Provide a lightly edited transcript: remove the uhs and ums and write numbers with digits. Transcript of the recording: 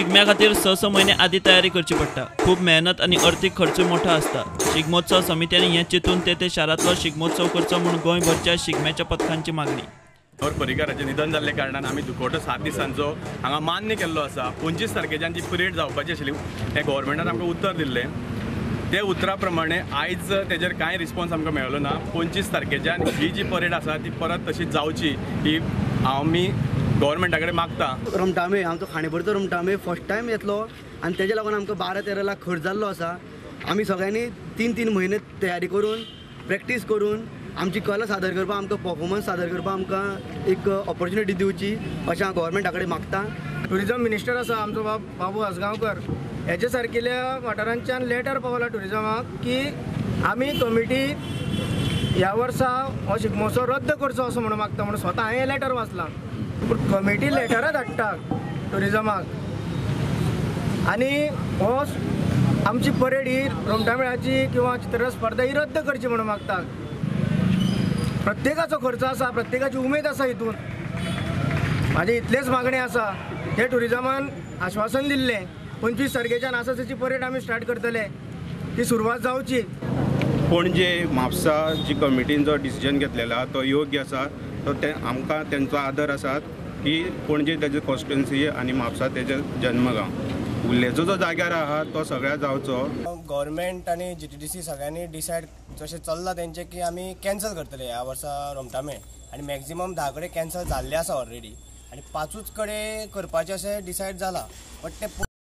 शिगम्या खातीर 6 म्हयने आदी तयारी करची पडटा। खूब मेहनत आणि आर्थीक खर्चूय मोठा आसता। शिगमोत्सव समित्यांनी हें चिंतून ते शारांतलो शिगमोत्सव करचो म्हूण गोंयभरच्या शिगम्याच्या पथकांची मागणी। पर्रीकाराचें निधन जाल्ले कारणान आमी दुखवटो 7 दिसांचो हांगा मान्य केल्लो आसा। 25 तारखेच्यान जी परेड जावपाची आशिल्ली हें गोव्हर्मेंटान आमकां उतर दिल्लें। ते उतरा प्रमाणे आयज तेजेर कांय रिस्पॉन्स आमकां मेळ्ळो ना। 25 तारखेच्यान ही जी परेड आसा ती परत तशीच जावची ही आमी गोव्हर्मेंटा कडेन मागता। रमटामे आमचो खांडेभरचो रमटामे फर्स्ट टायम येतलो आनी तेज्या लागून आमकां 12-13 लाख खर्च जाल्लो आसा। आमी सगळ्यांनी 3-3 म्हयने तयारी करून प्रॅक्टीस करून आमची कला सादर करपाक आमकां परफॉर्मन्स सादर करपाक आमकां एक ऑपॉर्च्युनिटी दिवची अशें हांव गोव्हर्मेंटा कडेन मागता। टुरिजम मिनिस्टर आसा आमचो बाबू आसगांवकर हेजे सारकिल्या वाठारांच्यान लेटर पावला टुरिजमाक की आमी कमिटी ह्या वर्सा हो शिगमोत्सव रद्द करचो असो म्हणून मागता म्हणून स्वता हांवें लेटर वाचलां। पूण कमिटी लेटरां धाडटा टुरिजमाक आनी हो आमची परेड ही रोमटामेळाची किंवा चित्ररथ स्पर्धा ही रद्द करची म्हणून मागता। प्रत्येकाचो खर्च आसा, प्रत्येकाची उमेद आसा हितून। म्हाजी इतलेच मागणी आसा हे टुरिजमान आश्वासन दिल्लें 25 तारखेच्यान आसाची परेड आमी स्टार्ट करतले ती सुरवात जावची। पणजे म्हापसा जी कमिटीन जो डिसिजन घेतलेला तो योग्य आसा। तो आमकां तेंचो आदर आसा की पणजे तेजे कॉन्स्टिट्युएन्सी आनी म्हापसा तेजे जन्मगांव। उरलेचो जो जाग्यार आहा तो सगळ्या जावचो। गव्हर्मेंट आणि GTDC सगळ्यांनी डिसायड जशें चल्लां तेंचे की आमी कॅन्सल करतले ह्या वर्सा रोमटामे आनी मॅक्झिमम 10 कडेन कॅन्सल जाल्ले आसा ऑलरेडी आनी 5च कडेन करपाचें अशें डिसायड जाला। बट ते